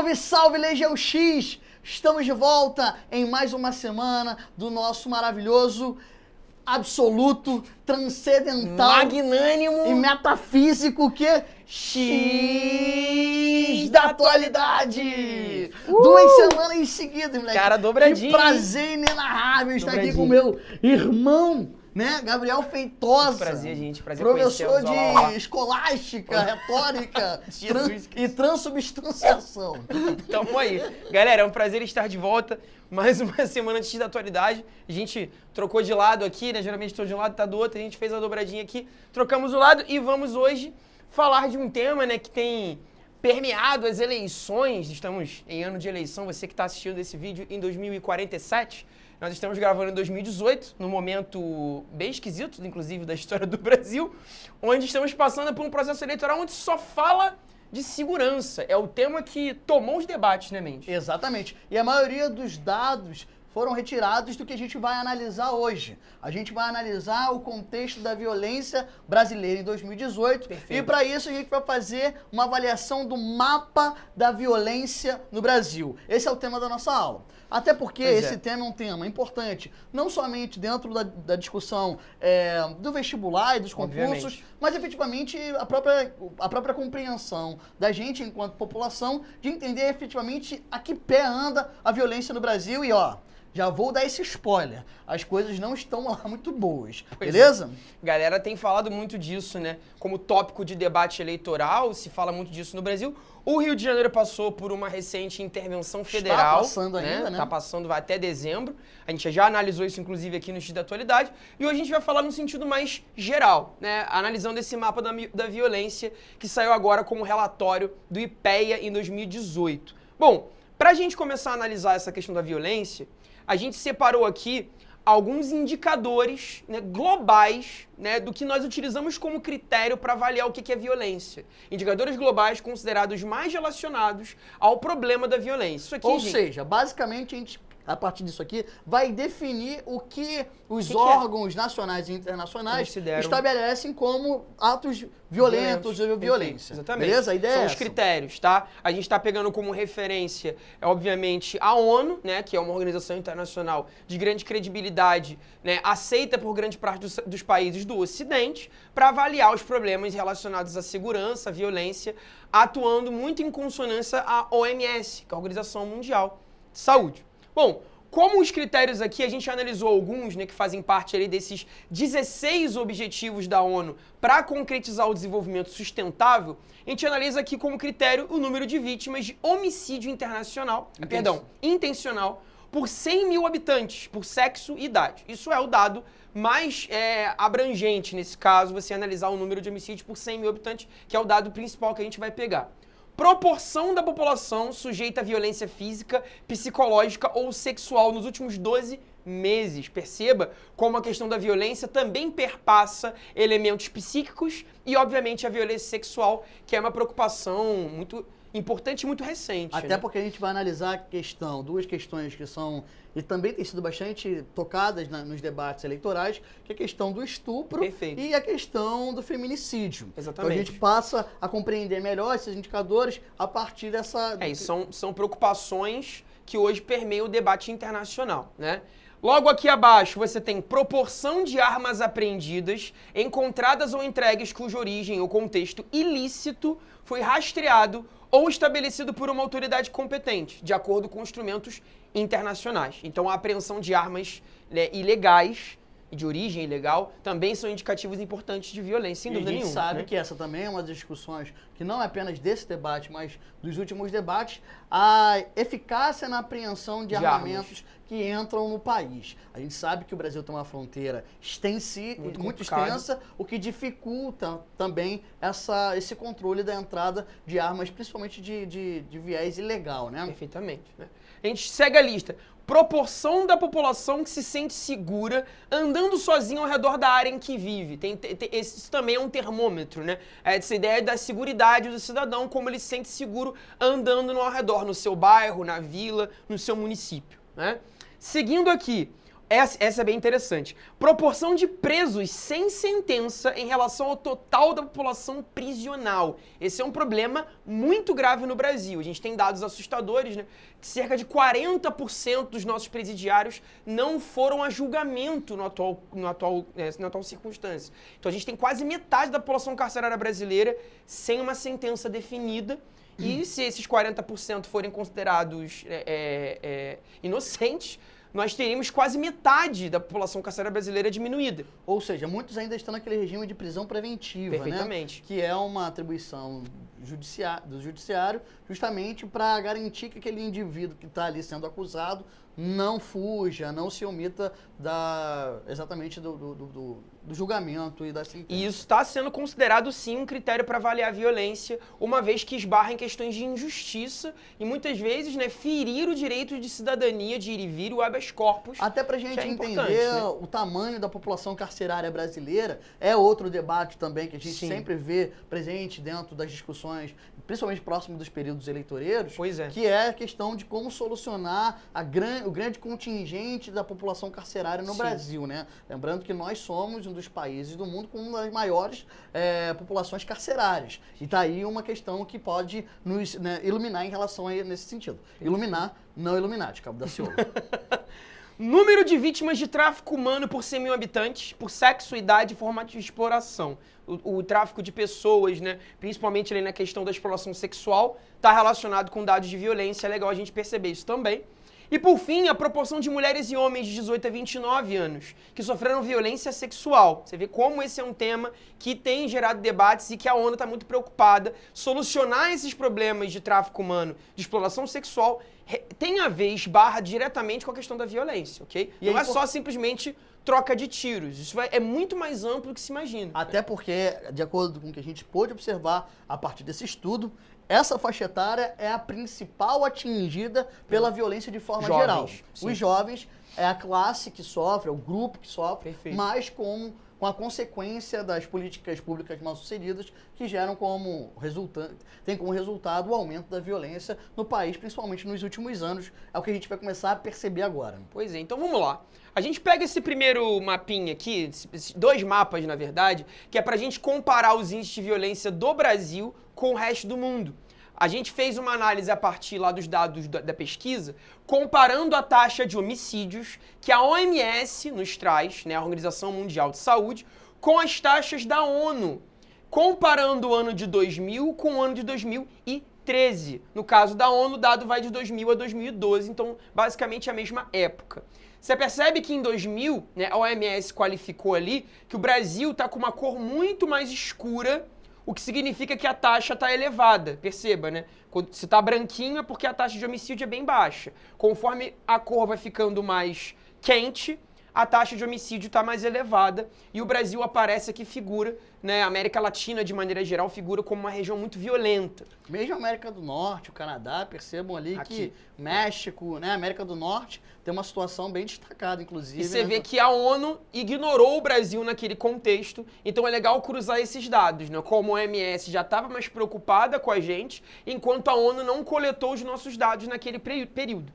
Salve, salve, Legião X! Estamos de volta em mais uma semana do nosso maravilhoso, absoluto, transcendental, magnânimo e metafísico que X da atualidade! 2 semanas seguidas, moleque. Cara, dobradinho. Que prazer inenarrável estar aqui com meu irmão, né? Gabriel Feitosa. Prazer, gente. Prazer Professor de conhecê-los. escolástica, retórica Jesus e transubstanciação. Tamo aí. Galera, é um prazer estar de volta. Mais uma semana antes da atualidade. A gente trocou de lado aqui, né? Geralmente estou de um lado, tá do outro. A gente fez a dobradinha aqui, trocamos o lado e vamos hoje falar de um tema, né, que tem permeado as eleições. Estamos em ano de eleição. Você que está assistindo esse vídeo em 2047. Nós estamos gravando em 2018, num momento bem esquisito, inclusive, da história do Brasil, onde estamos passando por um processo eleitoral onde só fala de segurança. É o tema que tomou os debates, né, Mendes? Exatamente. E a maioria dos dados foram retirados do que a gente vai analisar hoje. A gente vai analisar o contexto da violência brasileira em 2018. Perfeito. E para isso a gente vai fazer uma avaliação do mapa da violência no Brasil. Esse é o tema da nossa aula. Até porque esse tema é um tema importante, não somente dentro da discussão do vestibular e dos concursos, Obviamente. mas efetivamente a própria compreensão da gente enquanto população de entender efetivamente a que pé anda a violência no Brasil. E ó, já vou dar esse spoiler, as coisas não estão lá muito boas, beleza? Galera tem falado muito disso, né? Como tópico de debate eleitoral, se fala muito disso no Brasil. O Rio de Janeiro passou por uma recente intervenção federal. Está passando ainda, né? Está passando, vai até dezembro. A gente já analisou isso, inclusive, aqui no X da Atualidade. E hoje a gente vai falar no sentido mais geral, né? Analisando esse mapa da violência que saiu agora como relatório do IPEA em 2018. Bom, para a gente começar a analisar essa questão da violência, a gente separou aqui alguns indicadores, né, globais, né, do que nós utilizamos como critério para avaliar o que é violência. Indicadores globais considerados mais relacionados ao problema da violência. Isso aqui, Ou gente, seja, basicamente a gente, a partir disso aqui, vai definir o que os órgãos nacionais e internacionais consideram estabelecem como atos violentos ou violência. Exatamente. Beleza? A ideia São é os essa. critérios, tá? A gente está pegando como referência, obviamente, a ONU, né, que é uma organização internacional de grande credibilidade, né, aceita por grande parte dos países do Ocidente, para avaliar os problemas relacionados à segurança, à violência, atuando muito em consonância à OMS, que é a Organização Mundial de Saúde. Bom, como os critérios aqui, a gente analisou alguns, né, que fazem parte ali desses 16 objetivos da ONU para concretizar o desenvolvimento sustentável, a gente analisa aqui como critério o número de vítimas de homicídio intencional por 100 mil habitantes, por sexo e idade. Isso é o dado mais abrangente nesse caso, você analisar o número de homicídios por 100 mil habitantes, que é o dado principal que a gente vai pegar. Proporção da população sujeita à violência física, psicológica ou sexual nos últimos 12 meses. Perceba como a questão da violência também perpassa elementos psíquicos e, obviamente, a violência sexual, que é uma preocupação muito importante e muito recente. Até porque a gente vai analisar a questão, duas questões que são, e também têm sido bastante tocadas nos debates eleitorais, que é a questão do estupro. Perfeito. E a questão do feminicídio. Exatamente. Então a gente passa a compreender melhor esses indicadores a partir dessa... E são preocupações que hoje permeiam o debate internacional, né? Logo aqui abaixo você tem proporção de armas apreendidas, encontradas ou entregues cuja origem ou contexto ilícito foi rastreado ou estabelecido por uma autoridade competente, de acordo com instrumentos internacionais. Então a apreensão de armas, né, ilegais e de origem ilegal também são indicativos importantes de violência, sem dúvida nenhuma. A gente sabe, né, que essa também é uma das discussões que não é apenas desse debate, mas dos últimos debates, a eficácia na apreensão de armamentos que entram no país. A gente sabe que o Brasil tem uma fronteira muito extensa, o que dificulta também esse controle da entrada de armas, principalmente de viés ilegal, né? Perfeitamente, né? A gente segue a lista. Proporção da população que se sente segura andando sozinho ao redor da área em que vive. Isso também é um termômetro, né? Essa ideia da seguridade do cidadão, como ele se sente seguro andando ao redor, no seu bairro, na vila, no seu município, né? Seguindo aqui, Essa é bem interessante. Proporção de presos sem sentença em relação ao total da população prisional. Esse é um problema muito grave no Brasil. A gente tem dados assustadores, né? Que cerca de 40% dos nossos presidiários não foram a julgamento na atual circunstância. Então a gente tem quase metade da população carcerária brasileira sem uma sentença definida. E se esses 40% forem considerados inocentes, nós teríamos quase metade da população carcerária brasileira diminuída. Ou seja, muitos ainda estão naquele regime de prisão preventiva, Perfeitamente. né? Que é uma atribuição do judiciário justamente para garantir que aquele indivíduo que está ali sendo acusado não fuja, não se omita exatamente do julgamento e da sentença. E isso está sendo considerado, sim, um critério para avaliar a violência, uma vez que esbarra em questões de injustiça e muitas vezes, né, ferir o direito de cidadania, de ir e vir, o habeas corpus. Até para a gente entender, né, o tamanho da população carcerária brasileira, é outro debate também que a gente sempre vê presente dentro das discussões, principalmente próximo dos períodos eleitoreiros, que é a questão de como solucionar o grande contingente da população carcerária no Brasil, né? Lembrando que nós somos um dos países do mundo com uma das maiores populações carcerárias. E tá aí uma questão que pode nos, né, iluminar em relação a nesse sentido. Iluminar, não Illuminati, Cabo da Ciolo. Número de vítimas de tráfico humano por 100 mil habitantes, por sexo, idade e formato de exploração. O tráfico de pessoas, né, principalmente ali na questão da exploração sexual, está relacionado com dados de violência. É legal a gente perceber isso também. E, por fim, a proporção de mulheres e homens de 18 a 29 anos que sofreram violência sexual. Você vê como esse é um tema que tem gerado debates e que a ONU está muito preocupada. Solucionar esses problemas de tráfico humano, de exploração sexual, tem a ver, esbarra diretamente com a questão da violência, ok? E não é só simplesmente troca de tiros. Isso é muito mais amplo do que se imagina. Até porque, de acordo com o que a gente pôde observar a partir desse estudo, essa faixa etária é a principal atingida pela violência de forma geral. Sim. Os jovens é a classe que sofre, é o grupo que sofre, mas com a consequência das políticas públicas mal sucedidas que geram tem como resultado o aumento da violência no país, principalmente nos últimos anos. É o que a gente vai começar a perceber agora. Pois é, então vamos lá. A gente pega esse primeiro mapinha aqui, esses dois mapas, na verdade, que é pra gente comparar os índices de violência do Brasil com o resto do mundo. A gente fez uma análise a partir lá dos dados da pesquisa, comparando a taxa de homicídios que a OMS nos traz, né, a Organização Mundial de Saúde, com as taxas da ONU, comparando o ano de 2000 com o ano de 2013. No caso da ONU, o dado vai de 2000 a 2012, então basicamente a mesma época. Você percebe que em 2000, né, a OMS qualificou ali que o Brasil está com uma cor muito mais escura, o que significa que a taxa está elevada. Perceba, né? Quando se está branquinho é porque a taxa de homicídio é bem baixa. Conforme a cor vai ficando mais quente, a taxa de homicídio está mais elevada e o Brasil aparece aqui, figura, né? A América Latina, de maneira geral, figura como uma região muito violenta. Mesmo a América do Norte, o Canadá, percebam ali que México, né? A América do Norte tem uma situação bem destacada, inclusive. E você vê que a ONU ignorou o Brasil naquele contexto, então é legal cruzar esses dados, né? Como a OMS já estava mais preocupada com a gente, enquanto a ONU não coletou os nossos dados naquele período.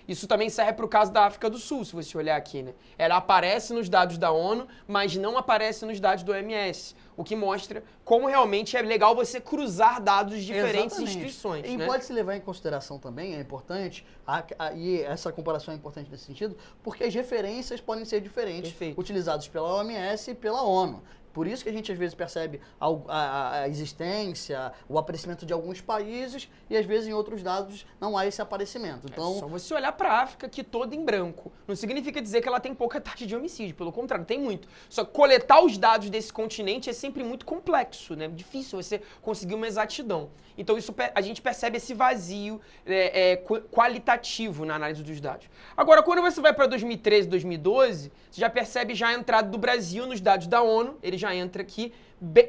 Isso também serve para o caso da África do Sul, se você olhar aqui, né? Ela aparece nos dados da ONU, mas não aparece nos dados do OMS, o que mostra como realmente é legal você cruzar dados de diferentes instituições. E né? pode se levar em consideração também, é importante, e essa comparação é importante nesse sentido, porque as referências podem ser diferentes, utilizadas pela OMS e pela ONU. Por isso que a gente às vezes percebe a existência, o aparecimento de alguns países e às vezes em outros dados não há esse aparecimento. Então, é só você olhar para a África que toda em branco. Não significa dizer que ela tem pouca taxa de homicídio, pelo contrário, tem muito. Só que coletar os dados desse continente é sempre muito complexo, né? Difícil você conseguir uma exatidão. Então isso, a gente percebe esse vazio qualitativo na análise dos dados. Agora, quando você vai para 2013, 2012, você já percebe já a entrada do Brasil nos dados da ONU, ele já entra aqui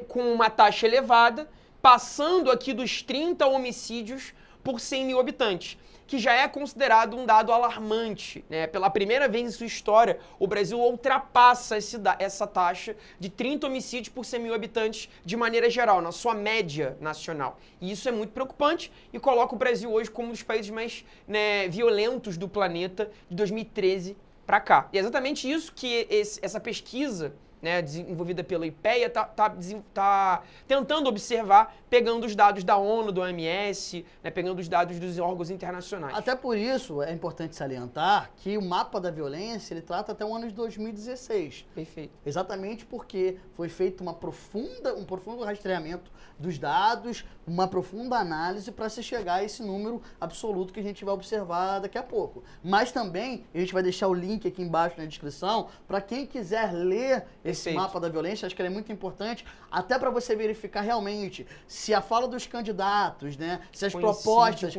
com uma taxa elevada, passando aqui dos 30 homicídios por 100 mil habitantes, que já é considerado um dado alarmante, né? Pela primeira vez em sua história, o Brasil ultrapassa essa taxa de 30 homicídios por 100 mil habitantes de maneira geral, na sua média nacional. E isso é muito preocupante e coloca o Brasil hoje como um dos países mais, né, violentos do planeta de 2013 para cá. E é exatamente isso que essa pesquisa, né, desenvolvida pela IPEA, tá tentando observar, pegando os dados da ONU, do OMS, né, pegando os dados dos órgãos internacionais. Até por isso é importante salientar que o mapa da violência ele trata até o ano de 2016. Perfeito. Exatamente porque foi feito um profundo rastreamento dos dados, uma profunda análise para se chegar a esse número absoluto que a gente vai observar daqui a pouco. Mas também, a gente vai deixar o link aqui embaixo na descrição, para quem quiser ler esse mapa da violência, acho que ele é muito importante, até para você verificar realmente se a fala dos candidatos, né, se as propostas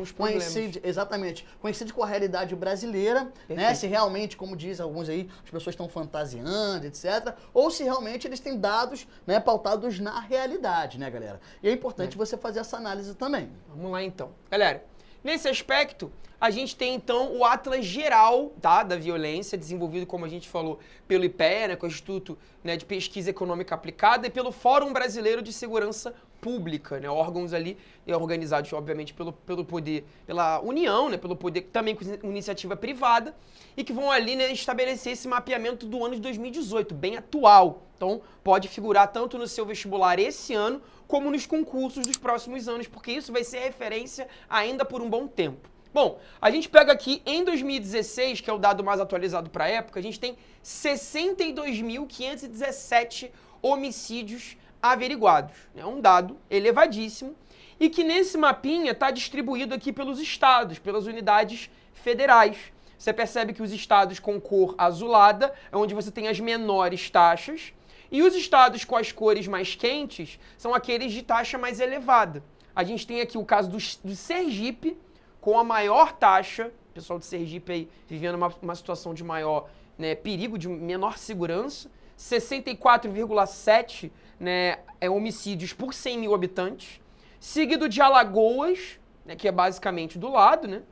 coincidem com a realidade brasileira, né, se realmente, como diz alguns aí, as pessoas estão fantasiando, etc., ou se realmente eles têm dados, né, pautados na realidade, né, galera? E é importante você fazer essa análise também. Vamos lá, então. Galera, nesse aspecto, a gente tem, então, o Atlas Geral, tá, da Violência, desenvolvido, como a gente falou, pelo IPEA, né, com o Instituto, né, de Pesquisa Econômica Aplicada, e pelo Fórum Brasileiro de Segurança Pública, né, órgãos ali organizados, obviamente, pelo poder, pela União, né, pelo poder, também com iniciativa privada, e que vão ali, né, estabelecer esse mapeamento do ano de 2018, bem atual. Então, pode figurar tanto no seu vestibular esse ano, como nos concursos dos próximos anos, porque isso vai ser referência ainda por um bom tempo. Bom, a gente pega aqui em 2016, que é o dado mais atualizado para a época, a gente tem 62.517 homicídios averiguados. É um dado elevadíssimo e que nesse mapinha está distribuído aqui pelos estados, pelas unidades federais. Você percebe que os estados com cor azulada é onde você tem as menores taxas e os estados com as cores mais quentes são aqueles de taxa mais elevada. A gente tem aqui o caso do Sergipe, com a maior taxa, o pessoal de Sergipe aí vivendo uma situação de maior, né, perigo, de menor segurança, 64,7, né, homicídios por 100 mil habitantes, seguido de Alagoas, né, que é basicamente do lado, né,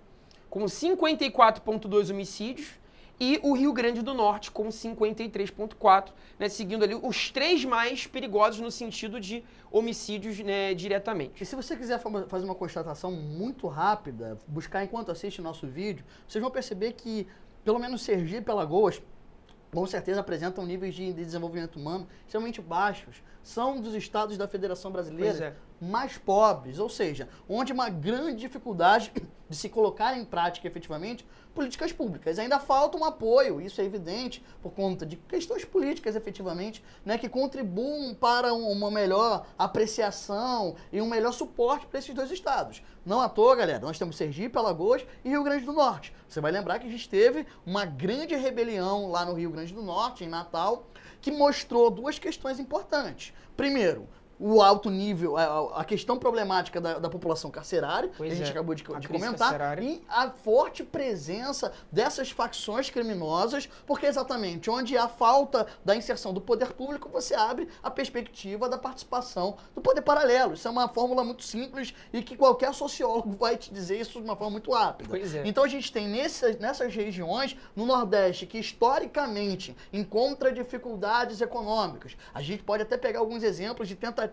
com 54,2 homicídios, e o Rio Grande do Norte com 53,4, né, seguindo ali os três mais perigosos no sentido de homicídios, né, diretamente. E se você quiser fazer uma constatação muito rápida, buscar enquanto assiste o nosso vídeo, vocês vão perceber que, pelo menos Sergipe e Alagoas, com certeza apresentam níveis de desenvolvimento humano extremamente baixos. São dos estados da Federação Brasileira mais pobres, ou seja, onde uma grande dificuldade de se colocar em prática efetivamente políticas públicas. Ainda falta um apoio, isso é evidente, por conta de questões políticas efetivamente, né, que contribuam para uma melhor apreciação e um melhor suporte para esses dois estados. Não à toa, galera, nós temos Sergipe, Alagoas e Rio Grande do Norte. Você vai lembrar que a gente teve uma grande rebelião lá no Rio Grande do Norte, em Natal, que mostrou duas questões importantes. Primeiro, o alto nível, a questão problemática da população carcerária, que a gente acabou de comentar, e a forte presença dessas facções criminosas, porque exatamente onde há falta da inserção do poder público, você abre a perspectiva da participação do poder paralelo. Isso é uma fórmula muito simples e que qualquer sociólogo vai te dizer isso de uma forma muito rápida. Então a gente tem nessas regiões, no Nordeste, que historicamente encontra dificuldades econômicas. A gente pode até pegar alguns exemplos de tentativas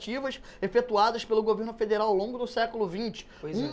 efetuadas pelo governo federal ao longo do século XX.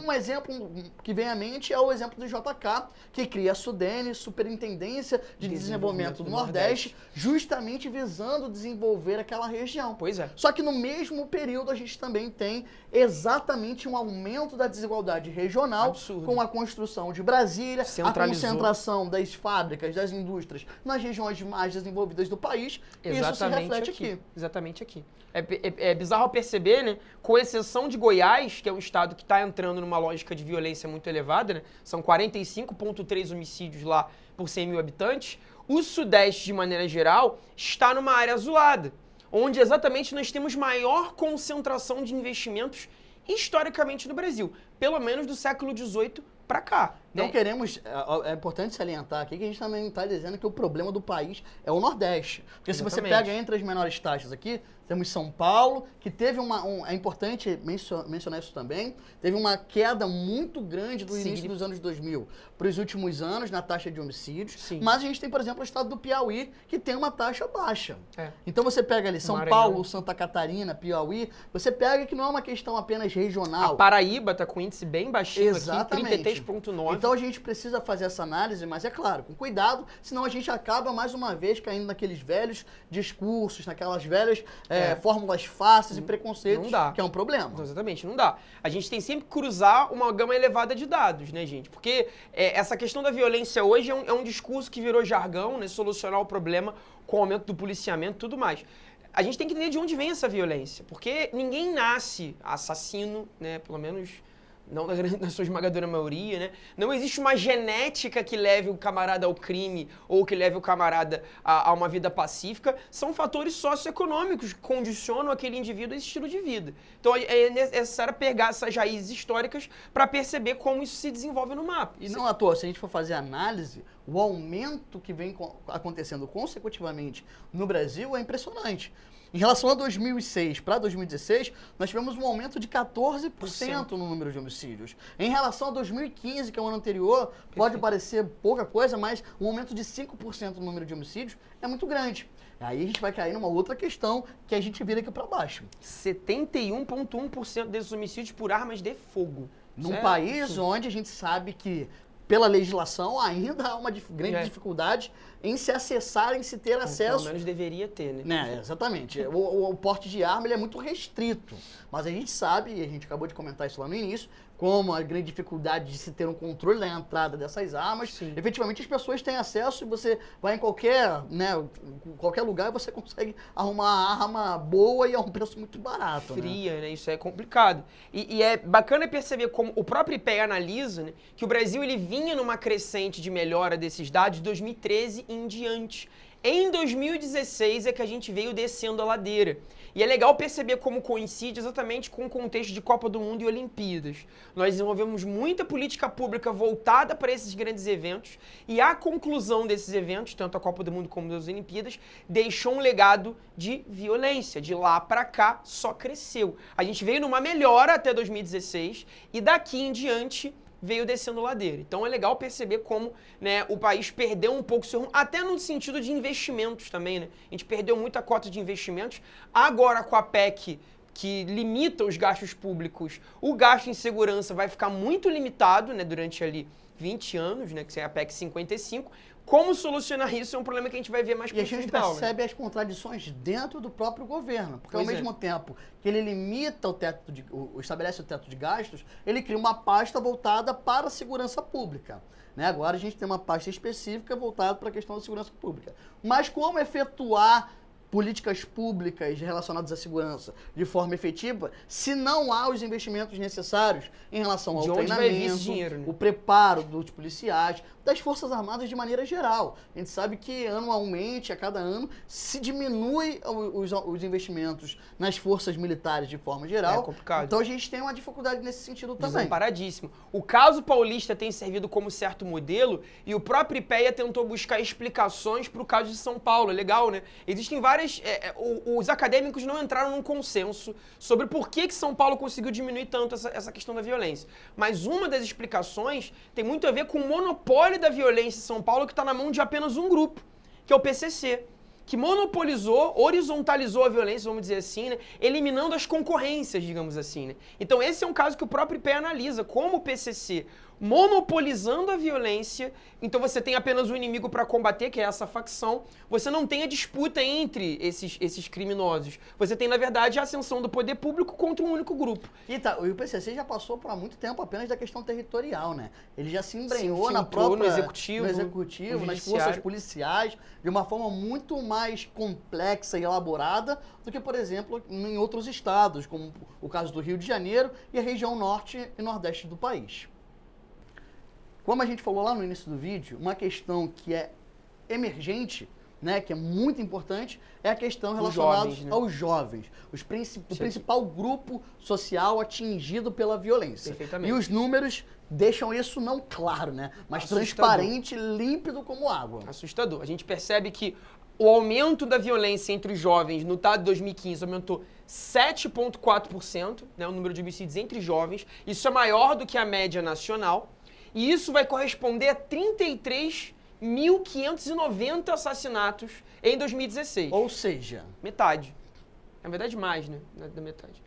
Um exemplo que vem à mente é o exemplo do JK, que cria a SUDENE, Superintendência de Desenvolvimento do Nordeste, justamente visando desenvolver aquela região. Só que no mesmo período a gente também tem exatamente um aumento da desigualdade regional, com a construção de Brasília, a concentração das fábricas, das indústrias nas regiões mais desenvolvidas do país. Isso se reflete aqui. Exatamente aqui. É bizarro perceber, né? Com exceção de Goiás, que é um estado que está entrando numa lógica de violência muito elevada, né? São 45,3 homicídios lá por 100 mil habitantes. O Sudeste, de maneira geral, está numa área azulada, onde exatamente nós temos maior concentração de investimentos historicamente no Brasil, pelo menos do século XVIII para cá. Não queremos, é importante salientar aqui que a gente também está dizendo que o problema do país é o Nordeste. Porque se você pega entre as menores taxas aqui, temos São Paulo, que teve é importante mencionar isso também, teve uma queda muito grande do início dos anos 2000 para os últimos anos na taxa de homicídios. Mas a gente tem, por exemplo, o estado do Piauí, que tem uma taxa baixa. Então você pega ali São Paulo, Santa Catarina, Piauí, você pega que não é uma questão apenas regional. A Paraíba está com índice bem baixinho aqui, 33,9. Então a gente precisa fazer essa análise, mas é claro, com cuidado, senão a gente acaba mais uma vez caindo naqueles velhos discursos, naquelas velhas fórmulas fáceis e preconceitos, Não dá. que é um problema. Não, exatamente, não dá. A gente tem sempre que cruzar uma gama elevada de dados, né, gente? Porque essa questão da violência hoje é um discurso que virou jargão, né? Solucionar o problema com o aumento do policiamento e tudo mais. A gente tem que entender de onde vem essa violência, porque ninguém nasce assassino, né? Pelo menos não na sua esmagadora maioria, né? Não existe uma genética que leve o camarada ao crime ou que leve o camarada a uma vida pacífica. São fatores socioeconômicos que condicionam aquele indivíduo a esse estilo de vida. Então é necessário pegar essas raízes históricas para perceber como isso se desenvolve no mapa. E não à toa, se a gente for fazer análise, o aumento que vem acontecendo consecutivamente no Brasil é impressionante. Em relação a 2006 para 2016, nós tivemos um aumento de 14% no número de homicídios. Em relação a 2015, que é o ano anterior, pode parecer pouca coisa, mas um aumento de 5% no número de homicídios é muito grande. Aí a gente vai cair numa outra questão que a gente vira aqui para baixo. 71,1% desses homicídios por armas de fogo. Num país onde a gente sabe que, pela legislação, ainda há uma grande dificuldade em se acessar, em se ter acesso. Pelo menos deveria ter, né? Exatamente. O porte de arma ele é muito restrito. Mas a gente sabe, e a gente acabou de comentar isso lá no início, como a grande dificuldade de se ter um controle da entrada dessas armas. Sim. Efetivamente, as pessoas têm acesso e você vai em qualquer lugar e você consegue arrumar uma arma boa e a um preço muito barato. Fria, né? Isso é complicado. E é bacana perceber como o próprio IPEA analisa, né, que o Brasil ele vinha numa crescente de melhora desses dados de 2013 em diante. Em 2016 é que a gente veio descendo a ladeira. E é legal perceber como coincide exatamente com o contexto de Copa do Mundo e Olimpíadas. Nós desenvolvemos muita política pública voltada para esses grandes eventos e a conclusão desses eventos, tanto a Copa do Mundo como as Olimpíadas, deixou um legado de violência. De lá para cá só cresceu. A gente veio numa melhora até 2016 e daqui em diante veio descendo ladeira. Então é legal perceber como, né, o país perdeu um pouco seu rumo, até no sentido de investimentos também, né? A gente perdeu muita cota de investimentos. Agora com a PEC que limita os gastos públicos, o gasto em segurança vai ficar muito limitado, né, durante ali 20 anos, né, que é a PEC 55. Como solucionar isso é um problema que a gente vai ver mais para frente. E a gente percebe as contradições dentro do próprio governo. Porque ao mesmo tempo que ele limita estabelece o teto de gastos, ele cria uma pasta voltada para a segurança pública. Né? Agora a gente tem uma pasta específica voltada para a questão da segurança pública. Mas como efetuar políticas públicas relacionadas à segurança de forma efetiva, se não há os investimentos necessários em relação ao treinamento, o preparo dos policiais, das Forças Armadas de maneira geral. A gente sabe que anualmente, a cada ano, se diminui os investimentos nas forças militares de forma geral. É complicado. Então a gente tem uma dificuldade nesse sentido também. Desamparadíssimo. O caso paulista tem servido como certo modelo e o próprio IPEA tentou buscar explicações para o caso de São Paulo. É legal, né? Existem várias... os acadêmicos não entraram num consenso sobre por que São Paulo conseguiu diminuir tanto essa questão da violência. Mas uma das explicações tem muito a ver com o monopólio da violência em São Paulo que está na mão de apenas um grupo, que é o PCC, que monopolizou, horizontalizou a violência, vamos dizer assim, né? Eliminando as concorrências, digamos assim, né? Então esse é um caso que o próprio IPEA analisa, como o PCC monopolizando a violência, então você tem apenas um inimigo para combater, que é essa facção, você não tem a disputa entre esses criminosos, você tem, na verdade, a ascensão do poder público contra um único grupo. E o PCC já passou por há muito tempo apenas da questão territorial, né? Ele já se embrenhou na própria... no executivo, nas forças policiais, de uma forma muito mais complexa e elaborada do que, por exemplo, em outros estados, como o caso do Rio de Janeiro e a região norte e nordeste do país. Como a gente falou lá no início do vídeo, uma questão que é emergente, né, que é muito importante, é a questão relacionada aos jovens, o principal grupo social atingido pela violência. E os números deixam isso não claro, né, mas transparente, límpido como água. Assustador. A gente percebe que o aumento da violência entre os jovens no dado de 2015 aumentou 7,4%, né, o número de homicídios entre jovens. Isso é maior do que a média nacional. E isso vai corresponder a 33.590 assassinatos em 2016. Ou seja... metade. Na verdade, mais, né? Da metade.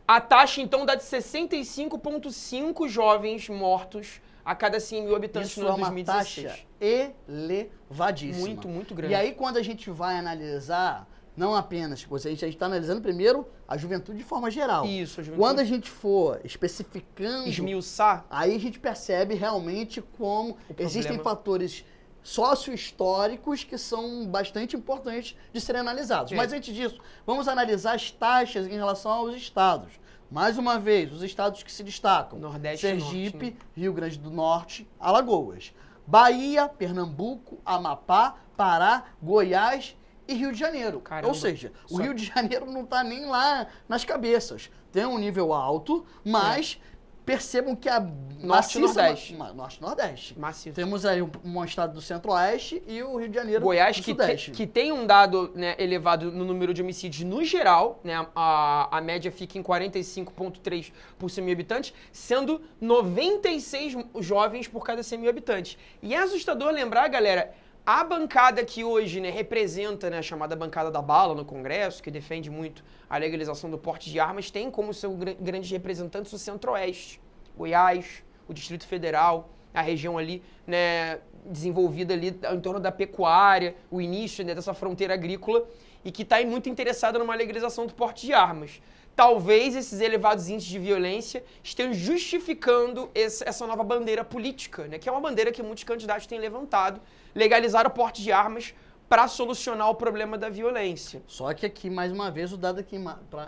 A taxa, então, dá de 65,5 jovens mortos a cada 100 mil habitantes Isso no ano é uma 2016. taxa elevadíssima. Muito, muito grande. E aí, quando a gente vai analisar, não apenas, tipo, a gente está analisando primeiro a juventude de forma geral. Isso, a juventude. Quando a gente for especificando, Esmiuçar. aí a gente percebe realmente como existem fatores sócio-históricos que são bastante importantes de serem analisados. Mas antes disso, vamos analisar as taxas em relação aos estados. Mais uma vez, os estados que se destacam: Nordeste Sergipe, e Norte, né? Rio Grande do Norte, Alagoas. Bahia, Pernambuco, Amapá, Pará, Goiás e Rio de Janeiro. Caramba. Ou seja, o Rio de Janeiro não está nem lá nas cabeças. Tem um nível alto, mas percebam que a Norte e Nordeste. Norte e Nordeste. Maciço. Temos aí um estado do Centro-Oeste e o Rio de Janeiro Goiás, do que, Sudeste. que tem um dado, né, elevado no número de homicídios no geral, né, a média fica em 45,3 por 100 mil habitantes, sendo 96 jovens por cada 100 mil habitantes. E é assustador lembrar, galera, a bancada que hoje, né, representa, né, a chamada bancada da bala no Congresso, que defende muito a legalização do porte de armas, tem como seu grandes representantes o Centro-Oeste, Goiás, o Distrito Federal, a região ali, né, desenvolvida ali em torno da pecuária, o início, né, dessa fronteira agrícola, e que está muito interessada numa legalização do porte de armas. Talvez esses elevados índices de violência estejam justificando essa nova bandeira política, né, que é uma bandeira que muitos candidatos têm levantado, legalizar o porte de armas para solucionar o problema da violência. Só que aqui, mais uma vez, o dado aqui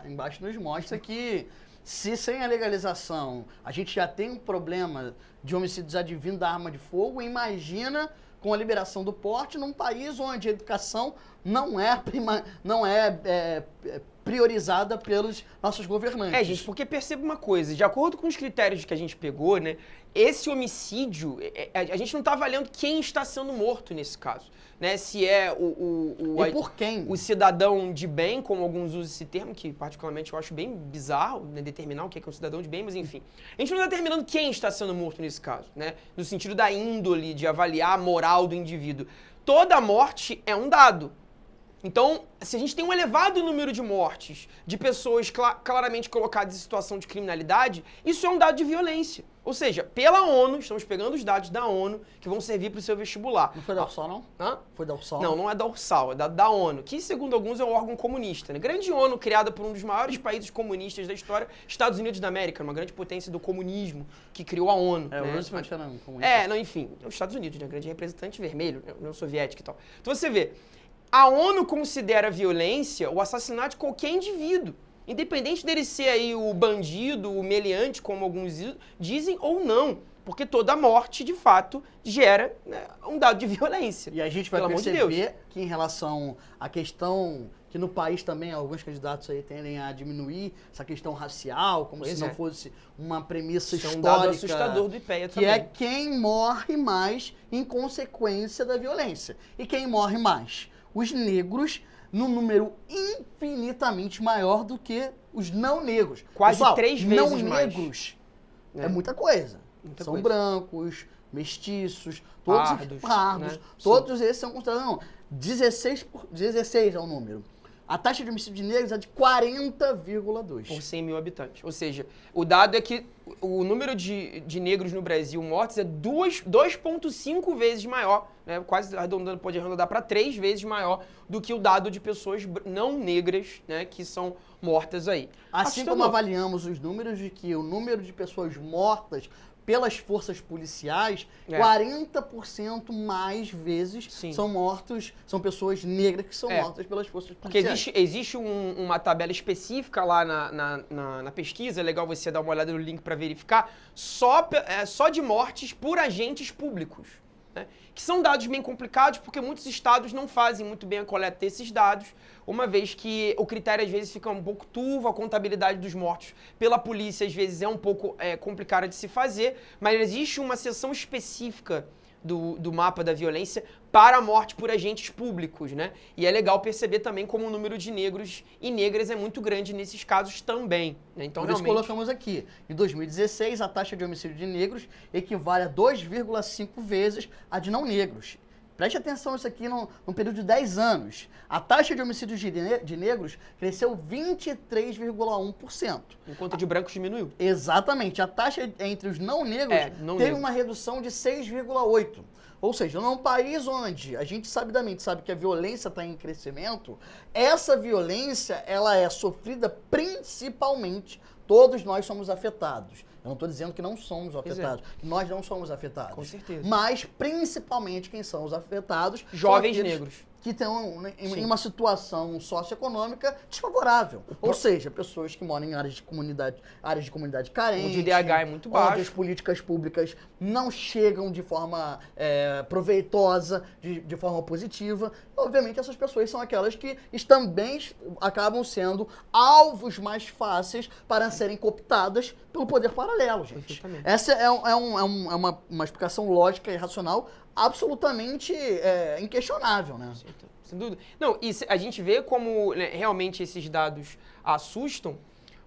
embaixo nos mostra que se sem a legalização a gente já tem um problema de homicídios advindo da arma de fogo, imagina com a liberação do porte num país onde a educação não é priorizada pelos nossos governantes. Gente, porque perceba uma coisa, de acordo com os critérios que a gente pegou, né, esse homicídio, a gente não está avaliando quem está sendo morto nesse caso, né, se é e por quem? O cidadão de bem, como alguns usam esse termo, que particularmente eu acho bem bizarro, né, determinar o que é um cidadão de bem, mas enfim. A gente não está determinando quem está sendo morto nesse caso, né, no sentido da índole, de avaliar a moral do indivíduo. Toda morte é um dado. Então, se a gente tem um elevado número de mortes de pessoas claramente colocadas em situação de criminalidade, isso é um dado de violência. Ou seja, pela ONU, estamos pegando os dados da ONU que vão servir para o seu vestibular. Não foi da URSAL, não? Hã? Foi da URSAL? Não, não é da URSAL, é da ONU, que segundo alguns é um órgão comunista, né? Grande ONU, criada por um dos maiores países comunistas da história, Estados Unidos da América, uma grande potência do comunismo, que criou a ONU. O né? Roosevelt era um comunista. Não, enfim, os Estados Unidos, né? Grande representante vermelho, né? União Soviética e tal. Então você vê, a ONU considera violência o assassinato de qualquer indivíduo, independente dele ser aí o bandido, o meliante, como alguns dizem, ou não. Porque toda morte, de fato, gera, né, um dado de violência. E a gente vai perceber que em relação à questão que no país também alguns candidatos aí tendem a diminuir essa questão racial, como se não fosse uma premissa histórica. É um dado assustador do IPEA que também. é quem morre mais em consequência da violência. E quem morre mais? Os negros, num número infinitamente maior do que os não negros. Quase Pessoal, 3 vezes não mais. negros é muita coisa. São brancos, mestiços, todos pardos, né? Todos esses são considerados. Não, 16 é o número. A taxa de homicídio de negros é de 40,2. Por 100 mil habitantes. Ou seja, o dado é que o número de negros no Brasil mortos é 2,5 vezes maior, né? Quase arredondando, pode arredondar para 3 vezes maior do que o dado de pessoas não negras, né, que são mortas aí. Assim como avaliamos os números de que o número de pessoas mortas pelas forças policiais, 40% mais vezes são pessoas negras que são mortas pelas forças policiais. Porque existe uma tabela específica lá na pesquisa, é legal você dar uma olhada no link para verificar, só de mortes por agentes públicos. Né? Que são dados bem complicados, porque muitos estados não fazem muito bem a coleta desses dados, uma vez que o critério às vezes fica um pouco turvo, a contabilidade dos mortos pela polícia às vezes é um pouco complicada de se fazer, mas existe uma seção específica do mapa da violência para a morte por agentes públicos, né? E é legal perceber também como o número de negros e negras é muito grande nesses casos também. Né? Então, por isso colocamos aqui, em 2016, a taxa de homicídio de negros equivale a 2,5 vezes a de não negros. Preste atenção nisso aqui num período de 10 anos. A taxa de homicídios de negros cresceu 23,1%. Enquanto a de brancos diminuiu. Exatamente. A taxa entre os não negros teve uma redução de 6,8%. Ou seja, num país onde a gente sabidamente sabe que a violência está em crescimento, essa violência ela é sofrida principalmente, todos nós somos afetados. Eu não estou dizendo que não somos afetados, que nós não somos afetados. Com certeza. Mas, principalmente, quem são os afetados? Jovens negros. Que estão em uma situação socioeconômica desfavorável. Ou seja, pessoas que moram em áreas de comunidade carentes. Onde o IDH é muito baixo. Onde as políticas públicas não chegam de forma proveitosa, de forma positiva. Obviamente, essas pessoas são aquelas que também acabam sendo alvos mais fáceis para serem cooptadas pelo poder paralelo, gente. Essa é uma explicação lógica e racional absolutamente inquestionável, né? Sem dúvida. Não, e a gente vê como realmente esses dados assustam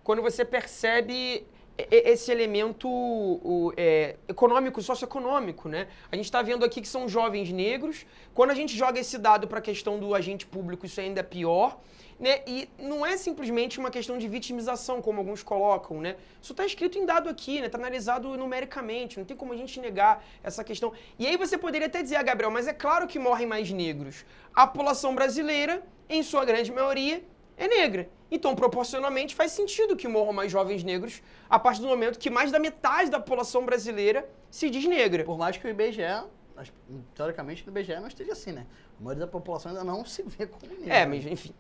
quando você percebe esse elemento econômico, socioeconômico, né? A gente está vendo aqui que são jovens negros. Quando a gente joga esse dado para a questão do agente público, isso ainda é pior. Né? E não é simplesmente uma questão de vitimização, como alguns colocam, né? Isso está escrito em dado aqui, né? Está analisado numericamente, não tem como a gente negar essa questão. E aí você poderia até dizer, Gabriel, mas é claro que morrem mais negros. A população brasileira, em sua grande maioria, é negra. Então, proporcionalmente, faz sentido que morram mais jovens negros a partir do momento que mais da metade da população brasileira se diz negra. Por mais que o IBGE, teoricamente, o IBGE não esteja assim, né? A maioria da população ainda não se vê como negra. Mas enfim.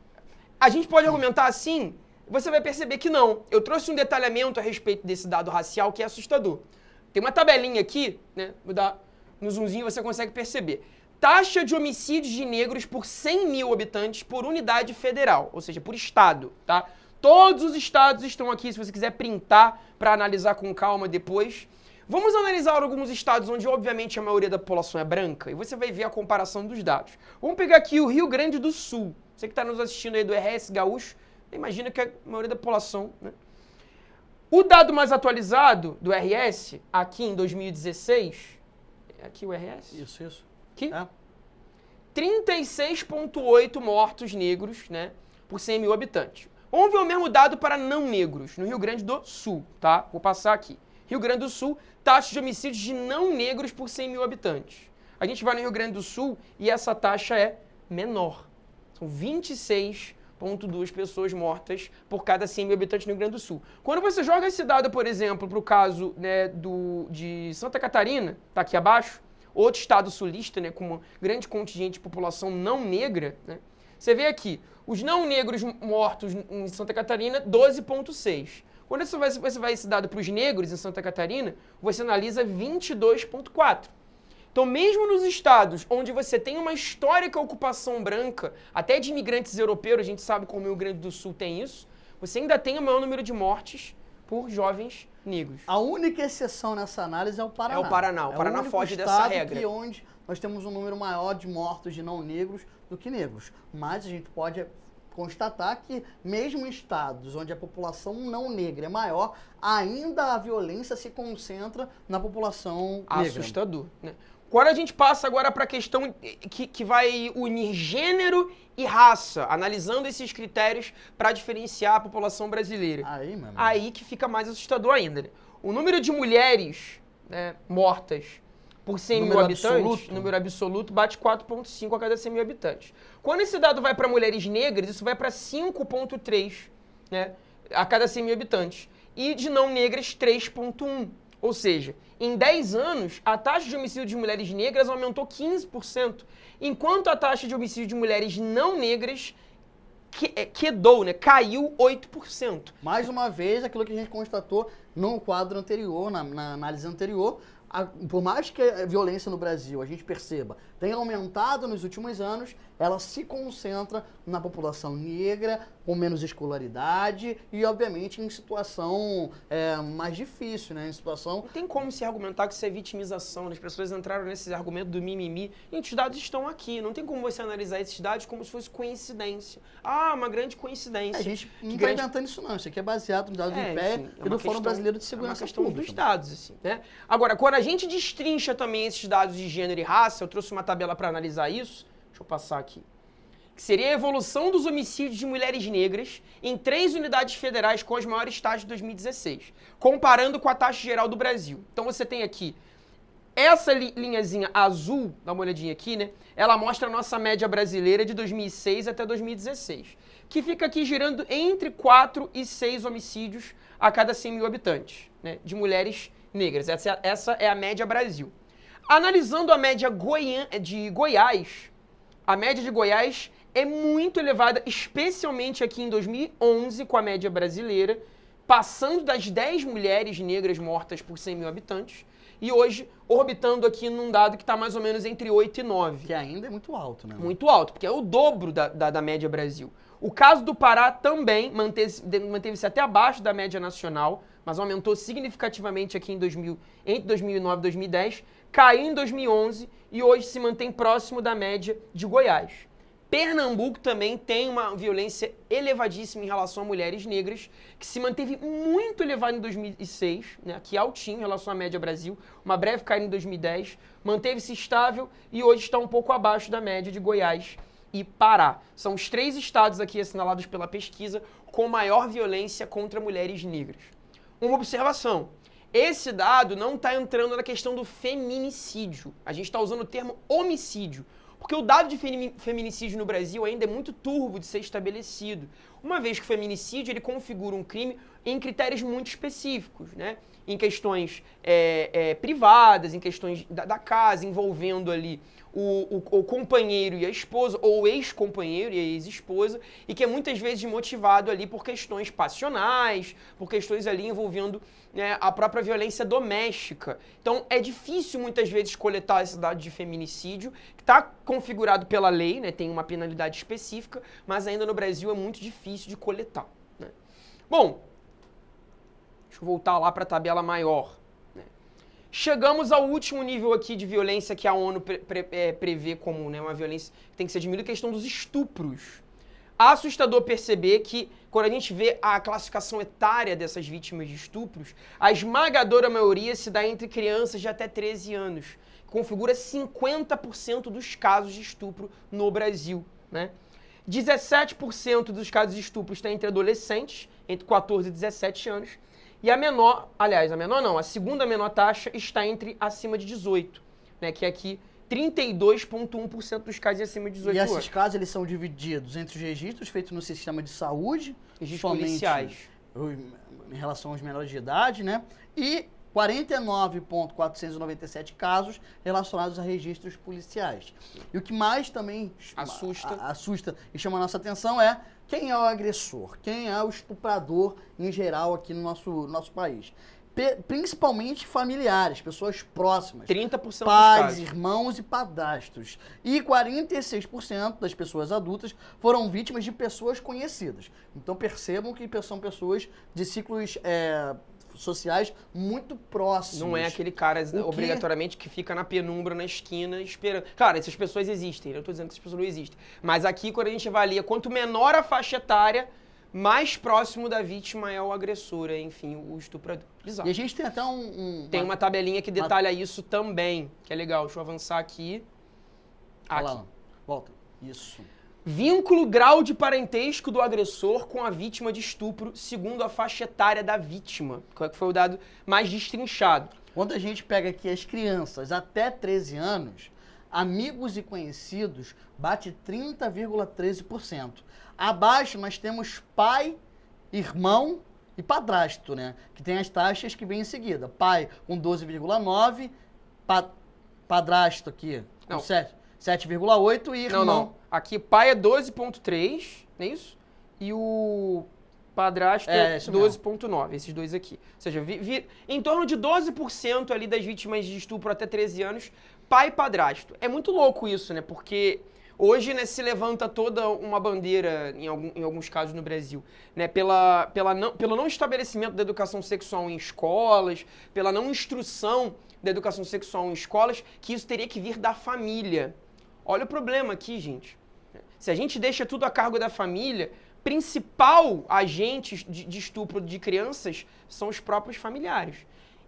A gente pode argumentar assim, você vai perceber que não. Eu trouxe um detalhamento a respeito desse dado racial que é assustador. Tem uma tabelinha aqui, né? Vou dar no zoomzinho, você consegue perceber. Taxa de homicídios de negros por 100 mil habitantes por unidade federal, ou seja, por estado, tá? Todos os estados estão aqui, se você quiser printar para analisar com calma depois. Vamos analisar alguns estados onde, obviamente, a maioria da população é branca e você vai ver a comparação dos dados. Vamos pegar aqui o Rio Grande do Sul. Você que está nos assistindo aí do RS Gaúcho, imagina que a maioria da população, né? O dado mais atualizado do RS, aqui em 2016, aqui o RS? Isso. Aqui? 36,8 mortos negros, né, por 100 mil habitantes. Vamos ver o mesmo dado para não negros, no Rio Grande do Sul, tá? Vou passar aqui. Rio Grande do Sul, taxa de homicídios de não negros por 100 mil habitantes. A gente vai no Rio Grande do Sul e essa taxa é menor. São 26,2 pessoas mortas por cada 100 mil habitantes no Rio Grande do Sul. Quando você joga esse dado, por exemplo, para o caso, né, de Santa Catarina, tá aqui abaixo, outro estado sulista, né, com um grande contingente de população não negra, né, você vê aqui, os não negros mortos em Santa Catarina, 12,6. Quando você vai esse dado para os negros em Santa Catarina, você analisa 22,4. Então, mesmo nos estados onde você tem uma histórica ocupação branca, até de imigrantes europeus, a gente sabe como o Rio Grande do Sul tem isso, você ainda tem o maior número de mortes por jovens negros. A única exceção nessa análise é o Paraná. É o Paraná. O Paraná foge dessa regra. Que onde nós temos um número maior de mortos de não negros do que negros. Mas a gente pode constatar que, mesmo em estados onde a população não negra é maior, ainda a violência se concentra na população negra. Assustador, né? Quando a gente passa agora para a questão que vai unir gênero e raça, analisando esses critérios para diferenciar a população brasileira. Aí que fica mais assustador ainda, né? O número de mulheres, né, mortas por 100 mil habitantes, número absoluto, bate 4,5 a cada 100 mil habitantes. Quando esse dado vai para mulheres negras, isso vai para 5,3, né, a cada 100 mil habitantes. E de não negras, 3,1. Ou seja, em 10 anos, a taxa de homicídio de mulheres negras aumentou 15%, enquanto a taxa de homicídio de mulheres não negras quedou, né, caiu 8%. Mais uma vez, aquilo que a gente constatou no quadro anterior, na análise anterior, por mais que a violência no Brasil, a gente perceba, tenha aumentado nos últimos anos, ela se concentra na população negra, com menos escolaridade e, obviamente, em situação mais difícil, né? Em situação... Não tem como se argumentar que isso é vitimização, as pessoas entraram nesse argumento do mimimi. Gente, os dados estão aqui, não tem como você analisar esses dados como se fosse coincidência. Uma grande coincidência. A gente não está inventando isso não, isso aqui é baseado nos dados do IPEA e do Fórum Brasileiro de Segurança Pública. É uma questão dos dados, assim, né? Agora, quando a a gente destrincha também esses dados de gênero e raça, eu trouxe uma tabela para analisar isso, deixa eu passar aqui, que seria a evolução dos homicídios de mulheres negras em 3 unidades federais com as maiores taxas de 2016, comparando com a taxa geral do Brasil. Então você tem aqui essa linhazinha azul, dá uma olhadinha aqui, né? Ela mostra a nossa média brasileira de 2006 até 2016, que fica aqui girando entre 4 e 6 homicídios a cada 100 mil habitantes, né? De mulheres negras. Essa é a média Brasil. Analisando a média de Goiás, a média de Goiás é muito elevada, especialmente aqui em 2011, com a média brasileira, passando das 10 mulheres negras mortas por 100 mil habitantes, e hoje orbitando aqui num dado que está mais ou menos entre 8 e 9. Que ainda é muito alto, né? Muito alto, porque é o dobro da média Brasil. O caso do Pará também manteve-se até abaixo da média nacional, mas aumentou significativamente aqui entre 2009 e 2010, caiu em 2011 e hoje se mantém próximo da média de Goiás. Pernambuco também tem uma violência elevadíssima em relação a mulheres negras, que se manteve muito elevada em 2006, né, aqui altinho em relação à média Brasil, uma breve queda em 2010, manteve-se estável e hoje está um pouco abaixo da média de Goiás e Pará. São os 3 estados aqui assinalados pela pesquisa com maior violência contra mulheres negras. Uma observação, esse dado não está entrando na questão do feminicídio, a gente está usando o termo homicídio, porque o dado de feminicídio no Brasil ainda é muito turvo de ser estabelecido, uma vez que o feminicídio ele configura um crime em critérios muito específicos, né? Em questões privadas, em questões da casa, envolvendo ali o companheiro e a esposa, ou o ex-companheiro e a ex-esposa, e que é muitas vezes motivado ali por questões passionais, por questões ali envolvendo, né, a própria violência doméstica. Então é difícil muitas vezes coletar esse dado de feminicídio, que está configurado pela lei, né, tem uma penalidade específica, mas ainda no Brasil é muito difícil de coletar, né? Bom, deixa eu voltar lá para a tabela maior. Chegamos ao último nível aqui de violência que a ONU prevê como, né, uma violência que tem que ser diminuída, a questão dos estupros. Assustador perceber que, quando a gente vê a classificação etária dessas vítimas de estupros, a esmagadora maioria se dá entre crianças de até 13 anos, que configura 50% dos casos de estupro no Brasil, né? 17% dos casos de estupro está entre adolescentes, entre 14 e 17 anos, e a segunda menor taxa está acima de 18, né, que é aqui 32,1% dos casos acima de 18 anos. E esses casos eles são divididos entre os registros feitos no sistema de saúde, registros policiais, em relação aos menores de idade, né, e 49.497 casos relacionados a registros policiais. E o que mais também assusta e chama a nossa atenção é quem é o agressor, quem é o estuprador em geral aqui no nosso país. Principalmente familiares, pessoas próximas. 30% pais, irmãos e padrastos. E 46% das pessoas adultas foram vítimas de pessoas conhecidas. Então percebam que são pessoas de ciclos sociais muito próximos. Não é aquele cara obrigatoriamente que fica na penumbra, na esquina, esperando. Claro, essas pessoas existem, eu não estou dizendo que essas pessoas não existem. Mas aqui, quando a gente avalia quanto menor a faixa etária, mais próximo da vítima é o agressor, enfim, o estuprador. Exato. E a gente tem até tem uma tabelinha que detalha isso também, que é legal. Deixa eu avançar aqui. Aqui. Lá, volta. Isso. Vínculo, grau de parentesco do agressor com a vítima de estupro, segundo a faixa etária da vítima, que foi o dado mais destrinchado. Quando a gente pega aqui as crianças até 13 anos, amigos e conhecidos bate 30,13%. Abaixo nós temos pai, irmão e padrasto, né? Que tem as taxas que vêm em seguida. Pai com 12,9%, padrasto aqui com 7,8% e irmão... Não. Aqui pai é 12,3%, não é isso? E o padrasto é 12,9%, esses dois aqui. Ou seja, em torno de 12% ali das vítimas de estupro até 13 anos, pai e padrasto. É muito louco isso, né? Porque hoje, né, se levanta toda uma bandeira, em alguns casos no Brasil, né, pelo não estabelecimento da educação sexual em escolas, pela não instrução da educação sexual em escolas, que isso teria que vir da família. Olha o problema aqui, gente. Se a gente deixa tudo a cargo da família, principal agente de estupro de crianças são os próprios familiares.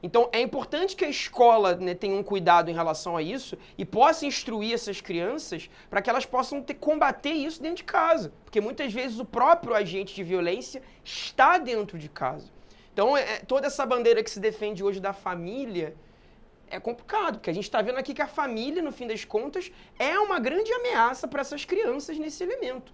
Então, é importante que a escola, né, tenha um cuidado em relação a isso e possa instruir essas crianças para que elas possam combater isso dentro de casa. Porque muitas vezes o próprio agente de violência está dentro de casa. Então, toda essa bandeira que se defende hoje da família é complicado, porque a gente está vendo aqui que a família, no fim das contas, é uma grande ameaça para essas crianças nesse elemento.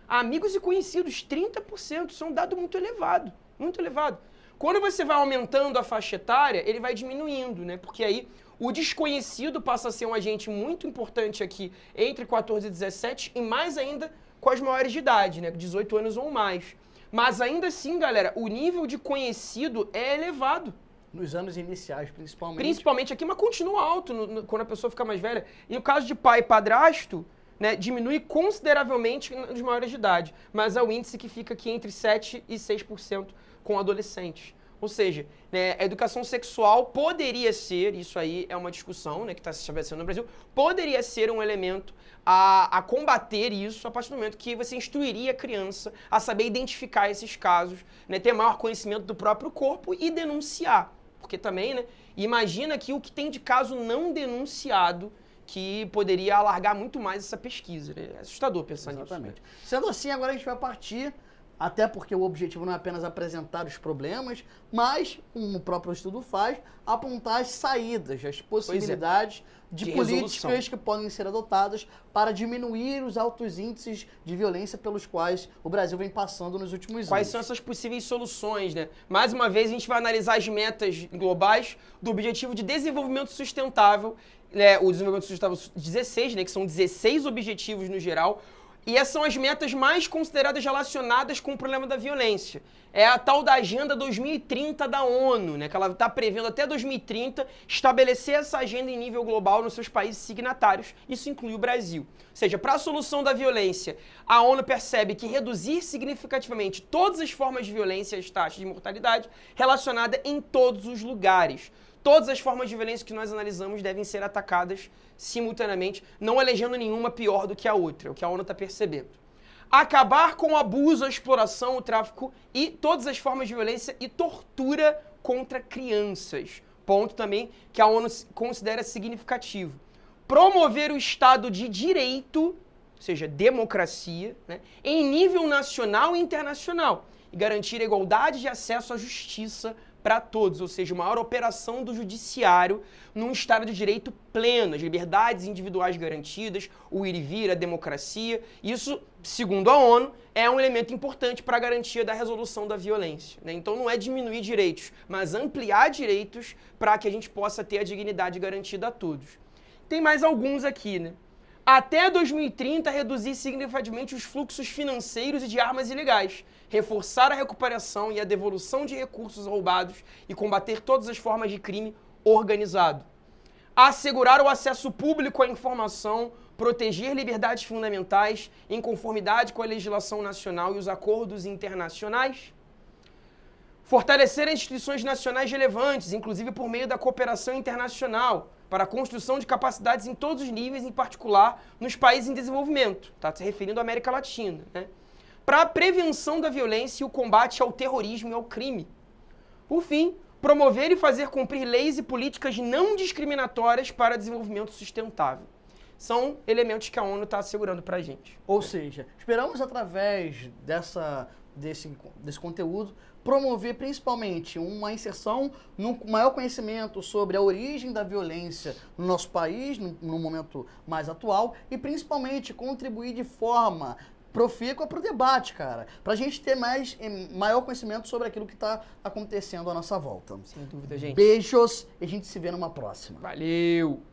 Amigos e conhecidos, 30%, são um dado muito elevado, muito elevado. Quando você vai aumentando a faixa etária, ele vai diminuindo, né? Porque aí o desconhecido passa a ser um agente muito importante aqui entre 14 e 17 e mais ainda com as maiores de idade, né? 18 anos ou mais. Mas ainda assim, galera, o nível de conhecido é elevado. Nos anos iniciais, principalmente. Principalmente aqui, mas continua alto quando a pessoa fica mais velha. E no caso de pai e padrasto, né, diminui consideravelmente nos maiores de idade. Mas é o índice que fica aqui entre 7% e 6% com adolescentes. Ou seja, né, a educação sexual poderia ser, isso aí é uma discussão, né, que está se estabelecendo no Brasil, poderia ser um elemento a combater isso a partir do momento que você instruiria a criança a saber identificar esses casos, né, ter maior conhecimento do próprio corpo e denunciar. Porque também, né, imagina aqui o que tem de caso não denunciado que poderia alargar muito mais essa pesquisa. Né? É assustador pensar nisso. Exatamente. Sendo assim, agora a gente vai partir, até porque o objetivo não é apenas apresentar os problemas, mas, como o próprio estudo faz, apontar as saídas, as possibilidades de políticas resolução que podem ser adotadas para diminuir os altos índices de violência pelos quais o Brasil vem passando nos últimos anos. Quais são essas possíveis soluções, né? Mais uma vez, a gente vai analisar as metas globais do Objetivo de Desenvolvimento Sustentável, né? O Desenvolvimento Sustentável 16, né? Que são 16 objetivos no geral. E essas são as metas mais consideradas relacionadas com o problema da violência. É a tal da Agenda 2030 da ONU, né? Que ela está prevendo até 2030 estabelecer essa agenda em nível global nos seus países signatários. Isso inclui o Brasil. Ou seja, para a solução da violência, a ONU percebe que reduzir significativamente todas as formas de violência e as taxas de mortalidade relacionada em todos os lugares. Todas as formas de violência que nós analisamos devem ser atacadas simultaneamente, não elegendo nenhuma pior do que a outra, é o que a ONU está percebendo. Acabar com o abuso, a exploração, o tráfico e todas as formas de violência e tortura contra crianças. Ponto também que a ONU considera significativo. Promover o Estado de Direito, ou seja, democracia, né, em nível nacional e internacional. E garantir a igualdade de acesso à justiça para todos, ou seja, maior operação do judiciário num Estado de Direito pleno, as liberdades individuais garantidas, o ir e vir, a democracia. Isso, segundo a ONU, é um elemento importante para a garantia da resolução da violência. Né? Então não é diminuir direitos, mas ampliar direitos para que a gente possa ter a dignidade garantida a todos. Tem mais alguns aqui, né? Até 2030, reduzir significativamente os fluxos financeiros e de armas ilegais, reforçar a recuperação e a devolução de recursos roubados e combater todas as formas de crime organizado. Assegurar o acesso público à informação, proteger liberdades fundamentais em conformidade com a legislação nacional e os acordos internacionais. Fortalecer as instituições nacionais relevantes, inclusive por meio da cooperação internacional, para a construção de capacidades em todos os níveis, em particular nos países em desenvolvimento, está se referindo à América Latina, né? Para a prevenção da violência e o combate ao terrorismo e ao crime. Por fim, promover e fazer cumprir leis e políticas não discriminatórias para desenvolvimento sustentável. São elementos que a ONU está assegurando para a gente. Ou seja, esperamos através desse conteúdo promover principalmente uma inserção num maior conhecimento sobre a origem da violência no nosso país, no momento mais atual, e principalmente contribuir de forma profícua para o debate, cara, para a gente ter maior conhecimento sobre aquilo que está acontecendo à nossa volta. Sem dúvida, gente. Beijos e a gente se vê numa próxima. Valeu!